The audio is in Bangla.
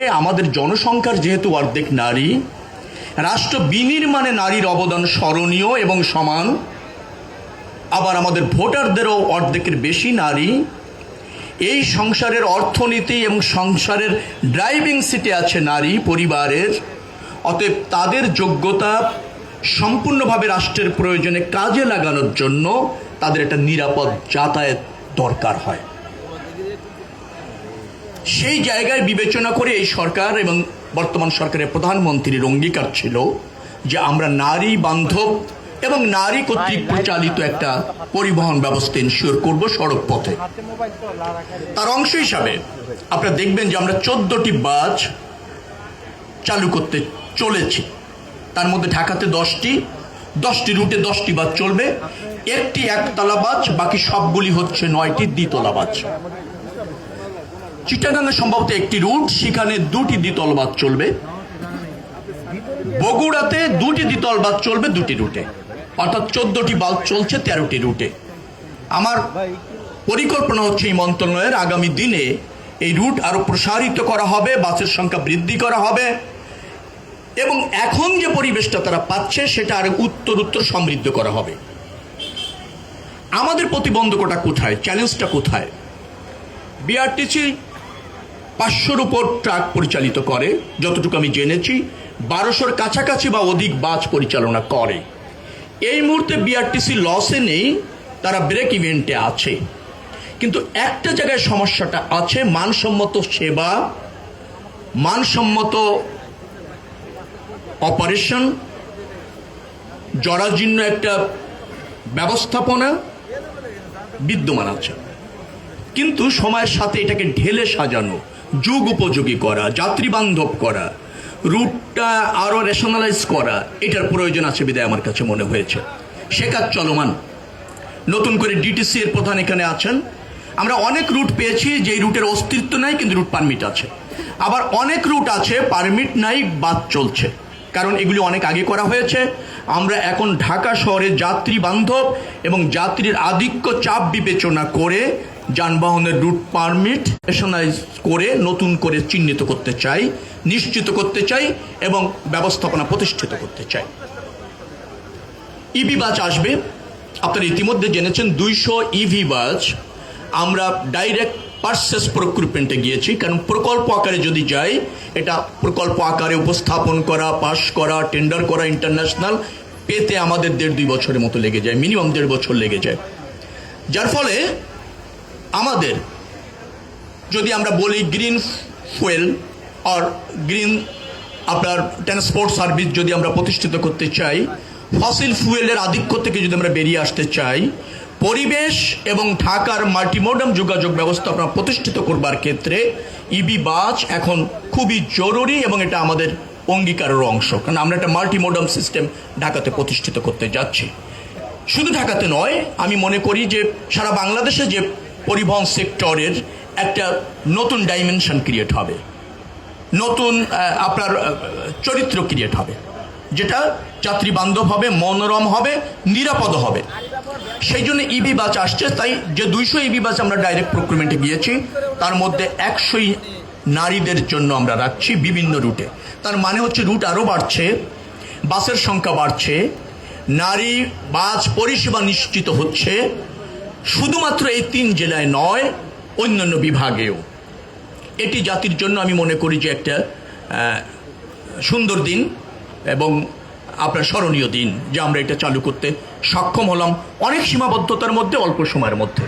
আমাদের জনসংখ্যার যেহেতু অর্ধেক নারী, রাষ্ট্র বিনির্মাণে নারীর অবদান স্মরণীয় এবং সমান। আবার আমাদের ভোটারদেরও অর্ধেকের বেশি নারী। এই সংসারের অর্থনীতি এবং সংসারের ড্রাইভিং সিটে আছে নারী পরিবারের। অতএব তাদের যোগ্যতা সম্পূর্ণভাবে রাষ্ট্রের প্রয়োজনে কাজে লাগানোর জন্য তাদের একটা নিরাপদ যাতায়াত দরকার হয়। সেই জায়গায় বিবেচনা করে এই সরকার এবং বর্তমান সরকারের প্রধানমন্ত্রীর অঙ্গীকার ছিল যে আমরা নারী বান্ধব এবং নারী কর্তৃক পরিচালিত একটা পরিবহন ব্যবস্থা ইনশিওর করব সড়ক পথে। তার অংশ হিসাবে আপনারা দেখবেন যে আমরা 14টি বাস চালু করতে চলেছি। তার মধ্যে ঢাকাতে 10টি রুটে 10টি বাস চলবে। একটি একতলা বাস, বাকি সবগুলি হচ্ছে 9টি দ্বিতলা বাস। চিটাগাঙ্গে সম্ভবত একটি রুট, সেখানে 2টি দ্বিতল বাস চলবে। বগুড়াতে 2টি দ্বিতল বাস চলবে 2টি রুটে, অর্থাৎ 14টি বাস চলছে 13টি রুটে। আমার পরিকল্পনা হচ্ছে এই মন্ত্রণালয়ের আগামী দিনে এই রুট আরো প্রসারিত করা হবে, বাসের সংখ্যা বৃদ্ধি করা হবে এবং এখন যে পরিবেশটা তারা পাচ্ছে সেটা আরো উত্তর সমৃদ্ধ করা হবে। আমাদের প্রতিবন্ধকতা কোথায়, চ্যালেঞ্জটা কোথায়? বিআরটিসি 500-র উপর ট্রাক পরিচালিত করে, যতটুকু আমি জেনেছি 1200-র কাছাকাছি বা অধিক বাস পরিচালনা করে। এই মুহূর্তে বিআরটিসি লসে নেই, তারা ব্রেক ইভেন্টে আছে। কিন্তু একটা জায়গায় সমস্যাটা আছে, মানসম্মত সেবা, মানসম্মত অপারেশন, জরাজীর্ণ একটা ব্যবস্থাপনা বিদ্যমান আছে। কিন্তু সময়ের সাথে এটাকে ঢেলে সাজানো, যুগ উপযোগী করা, যাত্রী বান্ধব করা, রুটটা আরো রেশনালাইজ করা, এটার প্রয়োজন আছে বিদায় আমার কাছে মনে হয়েছে। সে কাজ চলমান। নতুন করে ডিটিসি এর প্রধান এখানে আছেন। আমরা অনেক রুট পেয়েছি যে রুটের অস্তিত্ব নাই, কিন্তু রুট পারমিট আছে। আবার অনেক রুট আছে পারমিট নাই, বাস চলছে, কারণ এগুলি অনেক আগে করা হয়েছে। আমরা এখন ঢাকা শহরে যাত্রী বান্ধব এবং যাত্রীর আধিক্য চাপ বিবেচনা করে যানবাহনের রুট পারমিট রেশনালাইজ করে নতুন করে চিহ্নিত করতে চাই, নিশ্চিত করতে চাই এবং ব্যবস্থাপনা প্রতিষ্ঠিত করতে চাই। ইভি বাস আসবে। আপনারা ইতিমধ্যে জেনেছেন 200 ইভি বাস আমরা ডাইরেক্ট পারচেস প্রক্রুটমেন্টে গিয়েছি, কারণ প্রকল্প আকারে যদি যাই, এটা প্রকল্প আকারে উপস্থাপন করা, পাস করা, টেন্ডার করা, ইন্টারন্যাশনাল পেতে আমাদের 1.5-2 বছরের মতো লেগে যায়, মিনিমাম 1.5 বছর লেগে যায়। যার ফলে আমাদের যদি আমরা বলি গ্রিন ফুয়েল আর গ্রিন আপনার ট্রান্সপোর্ট সার্ভিস যদি আমরা প্রতিষ্ঠিত করতে চাই, ফসিল ফুয়েলের আধিক্য থেকে যদি আমরা বেরিয়ে আসতে চাই, পরিবেশ এবং ঢাকার মাল্টিমোডাম যোগাযোগ ব্যবস্থাপনা প্রতিষ্ঠিত করবার ক্ষেত্রে ইবি বাস এখন খুবই জরুরি এবং এটা আমাদের অঙ্গীকারের অংশ, কারণ আমরা একটা মাল্টিমোডাম সিস্টেম ঢাকাতে প্রতিষ্ঠিত করতে যাচ্ছি। শুধু ঢাকাতে নয়, আমি মনে করি যে সারা বাংলাদেশে যে পরিবহন সেক্টরের একটা নতুন ডাইমেনশন ক্রিয়েট হবে, নতুন আপনার চরিত্র ক্রিয়েট হবে, যেটা যাত্রী বান্ধব হবে, মনোরম হবে, নিরাপদ হবে। সেই জন্য ইভি বাস আসছে। তাই যে 200 ইভি বাস আমরা ডাইরেক্ট প্রক্রিমেন্টে গিয়েছি, তার মধ্যে 100 নারীদের জন্য আমরা রাখছি বিভিন্ন রুটে। তার মানে হচ্ছে রুট আরও বাড়ছে, বাসের সংখ্যা বাড়ছে, নারী বাস পরিষেবা নিশ্চিত হচ্ছে, শুধুমাত্র এই 3 জেলায় নয়, অন্যান্য বিভাগেও। এটি জাতির জন্য আমি মনে করি যে একটা সুন্দর দিন এবং আপনার স্মরণীয় দিন যে আমরা এটা চালু করতে সক্ষম হলাম, অনেক সীমাবদ্ধতার মধ্যে, অল্প সময়ের মধ্যে।